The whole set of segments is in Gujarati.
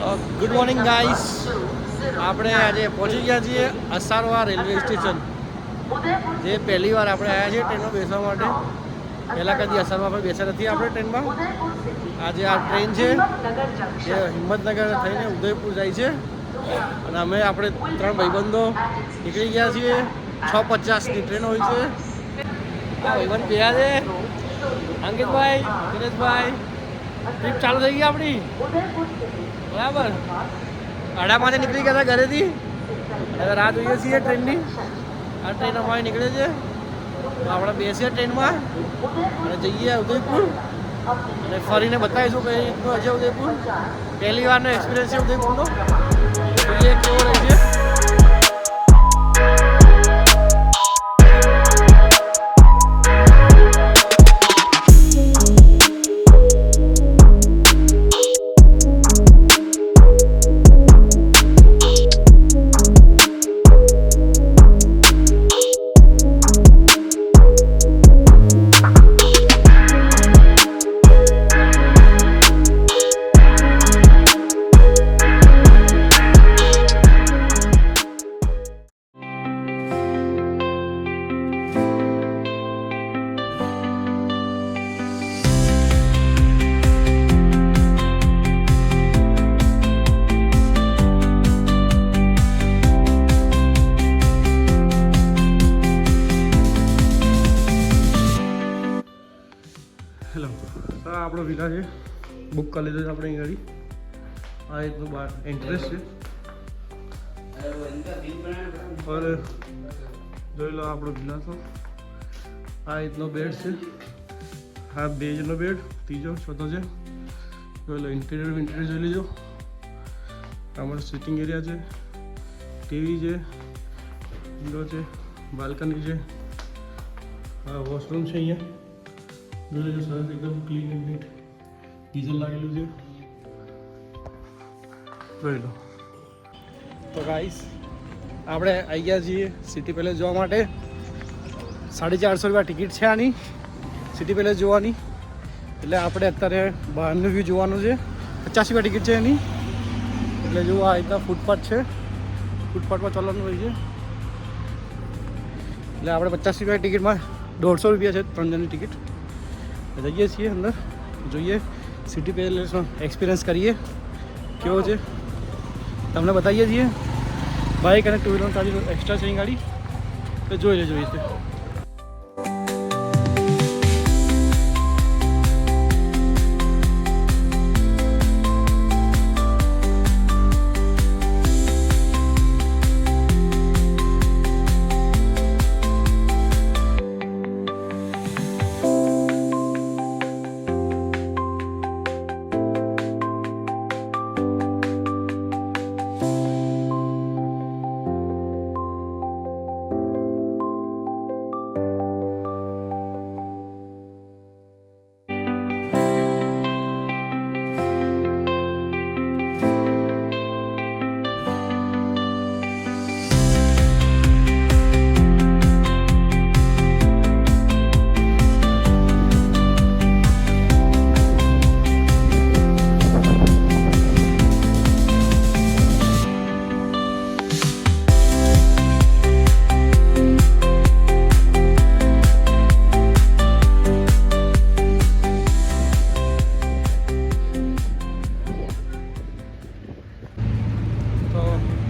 Good morning guys. આપણે આજે પહોંચી ગયા છીએ અસારવા રેલવે સ્ટેશન. જે પહેલી વાર આપણે આવ્યા છીએ ટ્રેનમાં બેસવા માટે. પહેલાં કદી અસારવા પર બેસ્યા નથી આપણે ટ્રેનમાં. આજે આ ટ્રેન છે જે હિંમતનગર થઈને ઉદયપુર જાય છે અને અમે આપણે 3 ભાઈબંધો નીકળી ગયા છીએ. 6:50ની ટ્રેન હોય છે. આ ભાઈબંધ ગયા છે અંકિતભાઈ, દિનેશભાઈ. ટ્રીપ ચાલુ થઈ ગઈ આપણી બરાબર. 5:30 નીકળી ગયા હતા ઘરેથી. હવે રાહ જોઈએ છીએ ટ્રેનની. આ ટ્રેન અમારી નીકળે છે તો આપણે બેસીએ ટ્રેનમાં અને જઈએ ઉદયપુર અને ફરીને બતાવીશું કઈ રીતનું હશે ઉદયપુર. પહેલી વારનો એક્સપિરિયન્સ છે ઉદયપુરનો. જોઈએ કેવો રહેશે. હેલો, તો આપણો વિલા છે. બુક કરી લીધો છે આપણે અહીં ગાડી. આ રીતનું બહાર એન્ટ્રેસ છે. और જોઈ લો આપણો વિલા તો આ રીતનો બેડ છે. હા, 2 જણનો બેડ, ત્રીજો ચોથો છે. જોઈ લો ઇન્ટિરિયર જોઈ લેજો. અમારો સિટિંગ એરિયા છે, ટીવી છે, વિન્ડો છે, બાલ્કની છે. હા, વોશરૂમ છે અહીંયા. જોઈ લેજો, સરસ એકદમ ક્લીન એન્ડ નીટ. ડીઝલ લાગેલું છે. જોઈ લો. તો ગાઈસ આપણે આવી ગયા છીએ સિટી પેલેસ જોવા માટે. 450 રૂપિયા ટિકિટ છે આની સિટી પેલેસ જોવાની. એટલે આપણે અત્યારે બહારનું વ્યૂ જોવાનું છે. 50 રૂપિયા ટિકિટ છે એની. એટલે જો આ રીતના ફૂટપાથ છે. ફૂટપાથમાં ચાલવાનું હોય છે. એટલે આપણે 50 રૂપિયા ટિકિટમાં 150 રૂપિયા છે 3 જણની ટિકિટ. જઈએ છીએ અંદર, જોઈએ સિટી પેલેસનો એક્સપિરિયન્સ કરીએ કેવો છે. તમને બતાવીએ છીએ. બાઇક અને 2 વ્હીલર ચાર્જ એક્સ્ટ્રા છે ગાડી. તો જોઈ લેજો એ રીતે.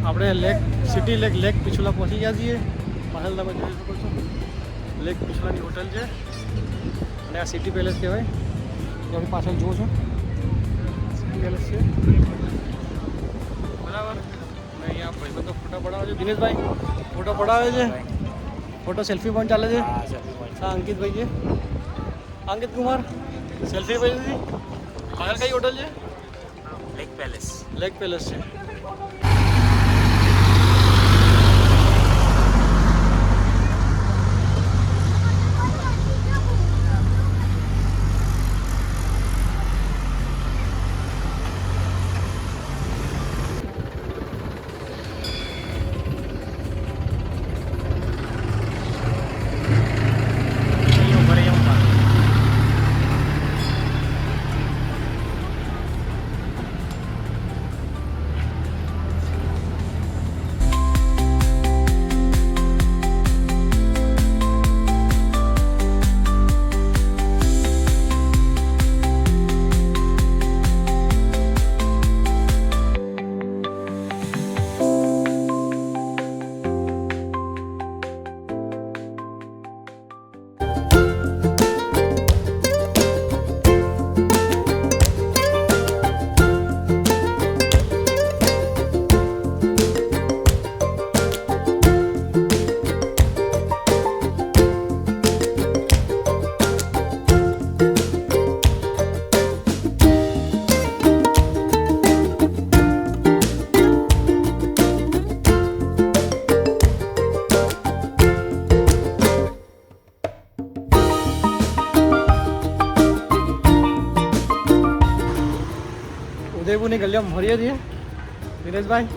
આપણે સિટી લેક પિછલા પહોંચી ગયા છીએ. પાછળ તમે જોઈ શકો છો લેક પિછલાની હોટલ છે અને આ સિટી પેલેસ કહેવાય. તમે પાછળ જુઓ છો સિટી પેલેસ છે બરાબર. અને અહીંયા ભાઈબંધો ફોટો પડાવે છે. દિનેશભાઈ ફોટો પડાવે છે. ફોટો સેલ્ફી પણ ચાલે છે. હા, અંકિતભાઈ છે, અંકિત કુમાર. સેલ્ફી ભાઈ દીધી. પાછળ કઈ હોટલ છે? લેક પેલેસ છે. ઉદયપુરની ગલીઓમાં ફરીએ છીએ દિનેશભાઈ,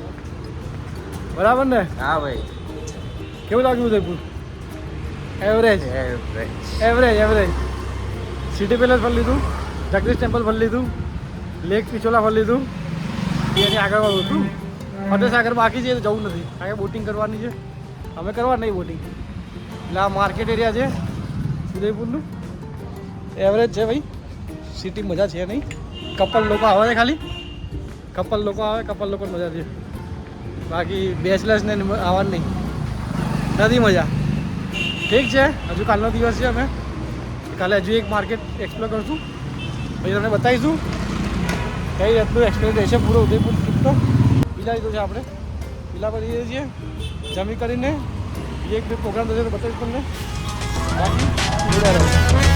બરાબર ને? હા ભાઈ. કેવું લાગ્યું Udaipur? Average average average. City palace ફરી લીધું, જગદીશ ટેમ્પલ ફરી લીધું, લેક પિચોલા ફરી લીધું, એની આગળ વાળું હતું ફતેસાગર બાકી છે, જવું નથી, આગળ બોટિંગ કરવાની છે, અમે કરવા નહીં બોટિંગ. એટલે આ માર્કેટ એરિયા છે ઉદયપુરનું, એવરેજ છે ભાઈ, સિટી મજા છે નહીં. કપલ લોકો આવે છે, ખાલી કપલ લોકો આવે, કપલ લોકો મજા છે, બાકી બેચલર્સને આવવાનું નહીં, નથી મજા. ઠીક છે, હજુ કાલનો દિવસ છે, અમે કાલે હજુ એક માર્કેટ એક્સપ્લોર કરશું, પછી તમને બતાવીશું કઈ રીતનું એક્સપ્લોર રહેશે પૂરો ઉદયપુર ટ્રીપનો. વિલા લીધો છે આપણે, વિલા પર જઈએ છીએ, જમી કરીને એક બે પ્રોગ્રામ થશે તો બતાવીશ તમને. બાકી જોડ્યા રહો.